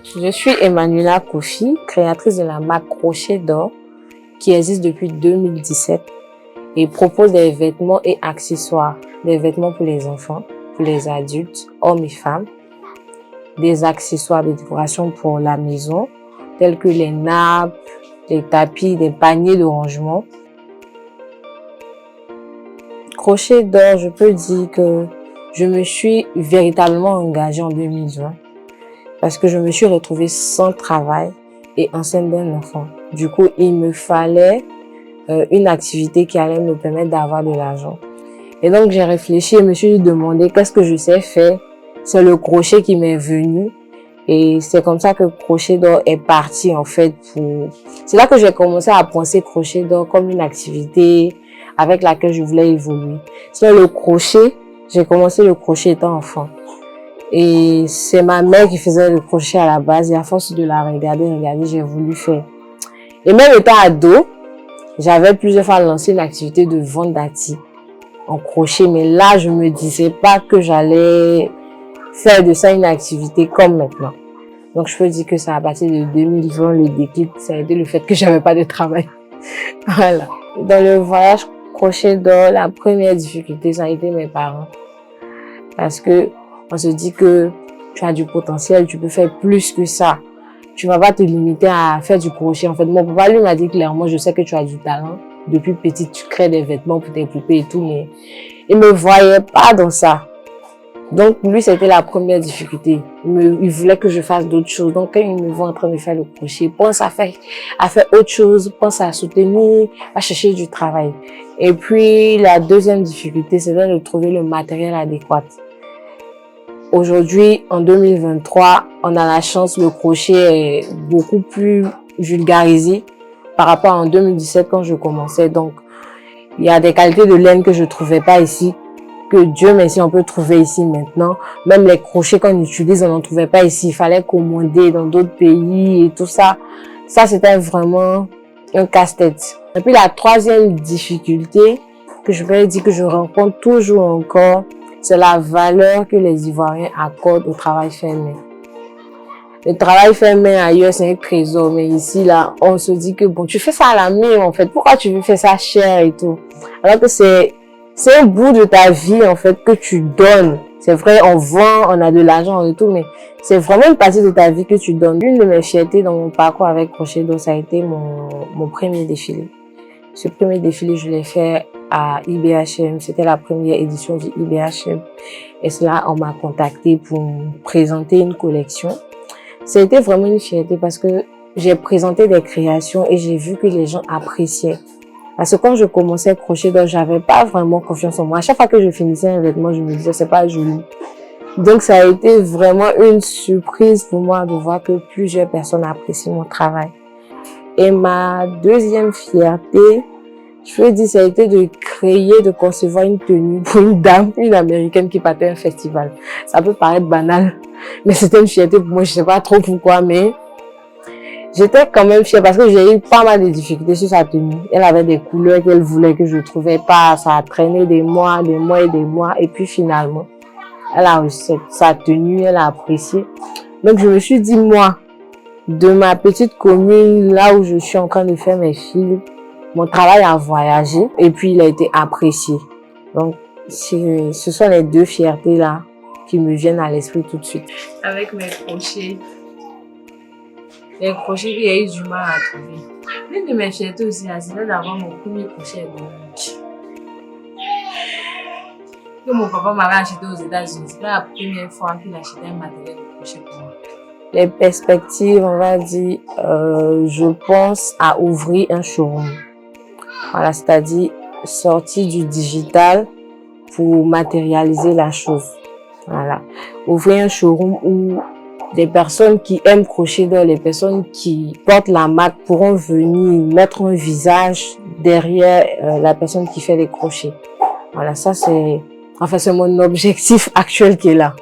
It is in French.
Je suis Emmanuela Kofi, créatrice de la marque Crochet d'Or, qui existe depuis 2017 et propose des vêtements et accessoires, des vêtements pour les enfants, pour les adultes, hommes et femmes, des accessoires de décoration pour la maison, tels que les nappes, les tapis, des paniers de rangement. Crochet d'Or, je peux dire que je me suis véritablement engagée en 2020 parce que je me suis retrouvée sans travail et enceinte d'un enfant. Du coup, il me fallait une activité qui allait me permettre d'avoir de l'argent. Et donc, j'ai réfléchi et me suis demandé qu'est-ce que je sais faire. C'est le crochet qui m'est venu. Et c'est comme ça que Crochet d'Or est parti, en fait, c'est là que j'ai commencé à penser Crochet d'Or comme une activité avec laquelle je voulais évoluer. Sinon, le crochet, j'ai commencé le crochet étant enfant. Et c'est ma mère qui faisait le crochet à la base. Et à force de la regarder, j'ai voulu faire. Et même étant ado, j'avais plusieurs fois lancé une activité de vente d'articles en crochet. Mais là, je me disais pas que j'allais faire de ça une activité comme maintenant. Donc, je peux dire que ça a partir de 2020, le déclic, ça a été le fait que j'avais pas de travail. Voilà. Dans le voyage Crochet d'Or, la première difficulté, ça a été mes parents. Parce que on se dit que tu as du potentiel, tu peux faire plus que ça. Tu vas pas te limiter à faire du crochet. En fait, mon papa, lui, m'a dit clairement, je sais que tu as du talent. Depuis petite, tu crées des vêtements pour tes poupées et tout, mais il me voyait pas dans ça. Donc, lui, c'était la première difficulté. Il voulait que je fasse d'autres choses. Donc, quand il me voit en train de faire le crochet, pense à faire autre chose, pense à soutenir, à chercher du travail. Et puis, la deuxième difficulté, c'était de trouver le matériel adéquat. Aujourd'hui, en 2023, on a la chance, le crochet est beaucoup plus vulgarisé par rapport à en 2017 quand je commençais. Donc, il y a des qualités de laine que je trouvais pas ici, que Dieu merci, on peut trouver ici maintenant. Même les crochets qu'on utilise, on n'en trouvait pas ici. Il fallait commander dans d'autres pays et tout ça. Ça, c'était vraiment un casse-tête. Et puis, la troisième difficulté que je peux dire que je rencontre toujours encore, c'est la valeur que les Ivoiriens accordent au travail fait main. Le travail fait main ailleurs, c'est un trésor, mais ici, là, on se dit que bon, tu fais ça à la main, en fait. Pourquoi tu veux faire ça cher et tout? Alors que c'est un bout de ta vie, en fait, que tu donnes. C'est vrai, on vend, on a de l'argent et tout, mais c'est vraiment une partie de ta vie que tu donnes. Une de mes fiertés dans mon parcours avec Crochet d'Or, ça a été mon premier défilé. Ce premier défilé, je l'ai fait à IBHM. C'était la première édition du IBHM. Et là, on m'a contacté pour présenter une collection. C'était vraiment une fierté parce que j'ai présenté des créations et j'ai vu que les gens appréciaient. Parce que quand je commençais Crochet d'Or, j'avais pas vraiment confiance en moi. À chaque fois que je finissais un vêtement, je me disais, c'est pas joli. Donc, ça a été vraiment une surprise pour moi de voir que plusieurs personnes apprécient mon travail. Et ma deuxième fierté, je peux dire, ça a été de créer, de concevoir une tenue pour une dame, une américaine qui partait à un festival. Ça peut paraître banal, mais c'était une fierté pour moi, je sais pas trop pourquoi, mais j'étais quand même fière parce que j'ai eu pas mal de difficultés sur sa tenue. Elle avait des couleurs qu'elle voulait que je trouvais pas, ça a traîné des mois et des mois, et puis finalement, elle a reçu sa tenue, elle a apprécié. Donc je me suis dit, moi, de ma petite commune, là où je suis en train de faire mes fils, mon travail a voyagé et puis il a été apprécié. Donc, ce sont les deux fiertés là qui me viennent à l'esprit tout de suite. Avec mes crochets, les crochets que j'ai eu du mal à trouver. L'une de mes fiertés aussi, c'est d'avoir mon premier crochet ergonomique. Que mon papa m'avait acheté aux États-Unis. C'était la première fois qu'il achetait un matériel de crochet pour moi. Les perspectives, on va dire, je pense à ouvrir un showroom. Voilà, c'est-à-dire sortir du digital pour matérialiser la chose. Voilà. Ouvrir un showroom où des personnes qui aiment Crochet d'Or, les personnes qui portent la marque pourront venir mettre un visage derrière la personne qui fait les crochets. Voilà, ça c'est mon objectif actuel qui est là.